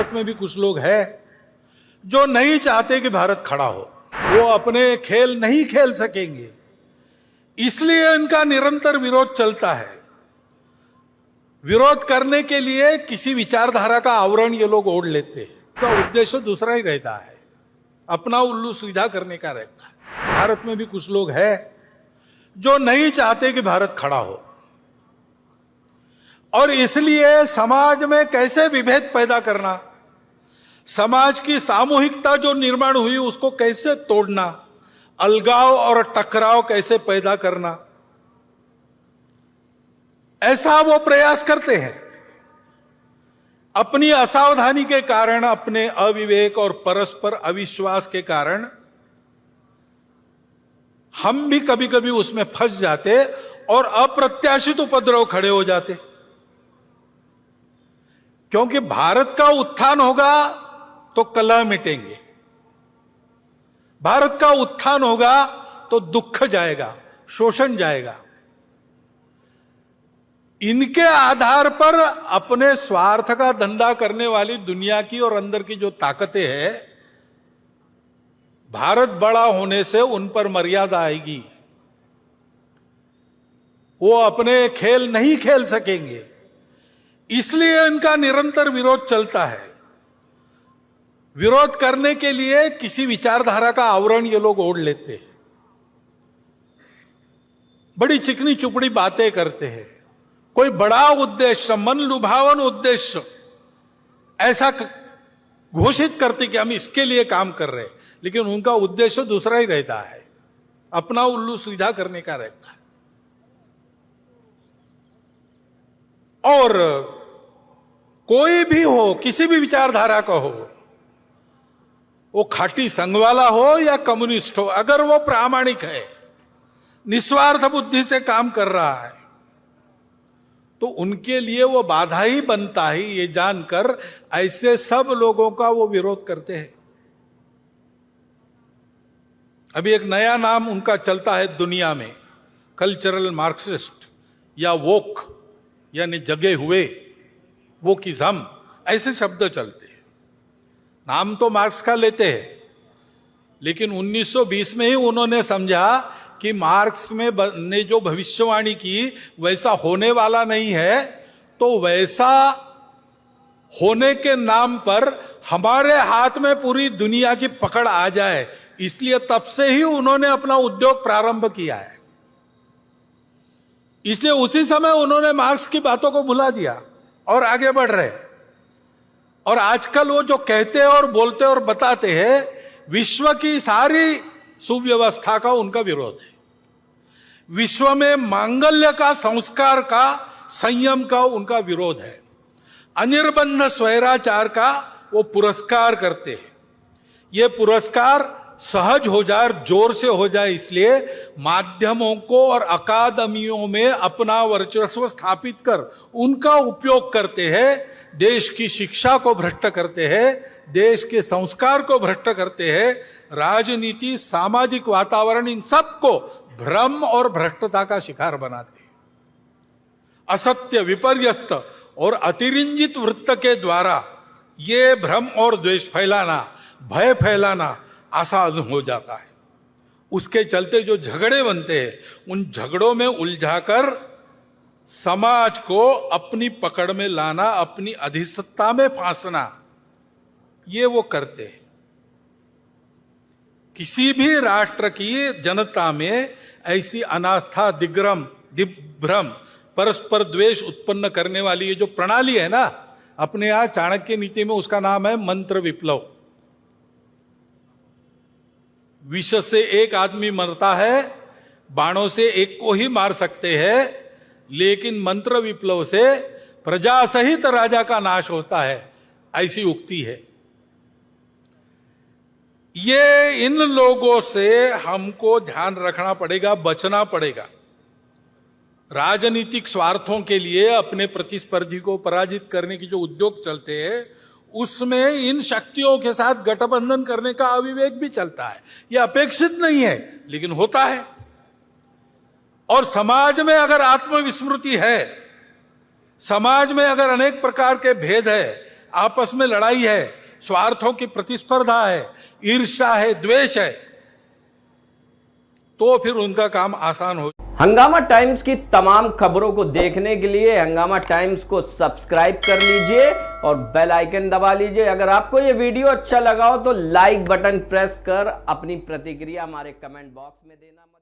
भारत में भी कुछ लोग हैं जो नहीं चाहते कि भारत खड़ा हो। वो अपने खेल नहीं खेल सकेंगे, इसलिए इनका निरंतर विरोध चलता है। विरोध करने के लिए किसी विचारधारा का आवरण ये लोग ओढ़ लेते हैं। तो उद्देश्य दूसरा ही रहता है, अपना उल्लू सीधा करने का रहता है। भारत में भी कुछ लोग हैं जो नहीं चाहते कि भारत खड़ा हो, और इसलिए समाज में कैसे विभेद पैदा करना, समाज की सामूहिकता जो निर्माण हुई उसको कैसे तोड़ना, अलगाव और टकराव कैसे पैदा करना, ऐसा वो प्रयास करते हैं। अपनी असावधानी के कारण, अपने अविवेक और परस्पर अविश्वास के कारण हम भी कभी कभी उसमें फंस जाते और अप्रत्याशित उपद्रव खड़े हो जाते। क्योंकि भारत का उत्थान होगा तो कलह मिटेंगे, भारत का उत्थान होगा तो दुख जाएगा, शोषण जाएगा। इनके आधार पर अपने स्वार्थ का धंधा करने वाली दुनिया की और अंदर की जो ताकतें हैं, भारत बड़ा होने से उन पर मर्यादा आएगी। वो अपने खेल नहीं खेल सकेंगे, इसलिए इनका निरंतर विरोध चलता है। विरोध करने के लिए किसी विचारधारा का आवरण ये लोग ओढ़ लेते हैं, बड़ी चिकनी चुपड़ी बातें करते हैं, कोई बड़ा उद्देश्य, मन लुभावन उद्देश्य ऐसा घोषित करते कि हम इसके लिए काम कर रहे हैं, लेकिन उनका उद्देश्य दूसरा ही रहता है, अपना उल्लू सीधा करने का रहता है। और कोई भी हो, किसी भी विचारधारा का हो, वो खाटी संघ वाला हो या कम्युनिस्ट हो, अगर वो प्रामाणिक है, निस्वार्थ बुद्धि से काम कर रहा है, तो उनके लिए वो बाधा ही बनता है। ये जानकर ऐसे सब लोगों का वो विरोध करते हैं। अभी एक नया नाम उनका चलता है दुनिया में, कल्चरल मार्क्सिस्ट या वोक, यानी जगे हुए, वोकिज्म, ऐसे शब्द चलते हैं। नाम तो मार्क्स का लेते हैं, लेकिन 1920 में ही उन्होंने समझा कि मार्क्स ने जो भविष्यवाणी की वैसा होने वाला नहीं है, तो वैसा होने के नाम पर हमारे हाथ में पूरी दुनिया की पकड़ आ जाए, इसलिए तब से ही उन्होंने अपना उद्योग प्रारंभ किया है। इसलिए उसी समय उन्होंने मार्क्स की बातों को भुला दिया और आगे बढ़ रहे। और आजकल वो जो कहते और बोलते और बताते हैं, विश्व की सारी सुव्यवस्था का उनका विरोध है। विश्व में मांगल्य का, संस्कार का, संयम का उनका विरोध है। अनिर्बंध स्वैराचार का वो पुरस्कार करते हैं। ये पुरस्कार सहज हो जाए, जोर से हो जाए, इसलिए माध्यमों को और अकादमियों में अपना वर्चस्व स्थापित कर उनका उपयोग करते हैं। देश की शिक्षा को भ्रष्ट करते हैं, देश के संस्कार को भ्रष्ट करते हैं, राजनीति, सामाजिक वातावरण, इन सबको भ्रम और भ्रष्टता का शिकार बनाते हैं। असत्य, विपर्यस्त और अतिरंजित वृत्त के द्वारा ये भ्रम और द्वेष फैलाना, भय फैलाना आसान हो जाता है। उसके चलते जो झगड़े बनते हैं, उन झगड़ों में उलझाकर समाज को अपनी पकड़ में लाना, अपनी अधिसत्ता में फांसना, ये वो करते हैं। किसी भी राष्ट्र की जनता में ऐसी अनास्था, दिग्भ्रम, परस्पर द्वेष उत्पन्न करने वाली ये जो प्रणाली है ना, अपने यहां चाणक्य नीति में उसका नाम है मंत्र विप्लव। विष से एक आदमी मरता है, बाणों से एक को ही मार सकते हैं, लेकिन मंत्र विप्लव से प्रजा सहित राजा का नाश होता है, ऐसी उक्ति है। ये इन लोगों से हमको ध्यान रखना पड़ेगा, बचना पड़ेगा। राजनीतिक स्वार्थों के लिए अपने प्रतिस्पर्धी को पराजित करने की जो उद्योग चलते हैं, उसमें इन शक्तियों के साथ गठबंधन करने का अविवेक भी चलता है। यह अपेक्षित नहीं है, लेकिन होता है। और समाज में अगर आत्मविस्मृति है, समाज में अगर अनेक प्रकार के भेद है, आपस में लड़ाई है, स्वार्थों की प्रतिस्पर्धा है, ईर्ष्या है, द्वेष है, तो फिर उनका काम आसान हो। हंगामा टाइम्स की तमाम खबरों को देखने के लिए हंगामा टाइम्स को सब्सक्राइब कर लीजिए और बेल आइकन दबा लीजिए। अगर आपको ये वीडियो अच्छा लगा हो तो लाइक बटन प्रेस कर अपनी प्रतिक्रिया हमारे कमेंट बॉक्स में देना मत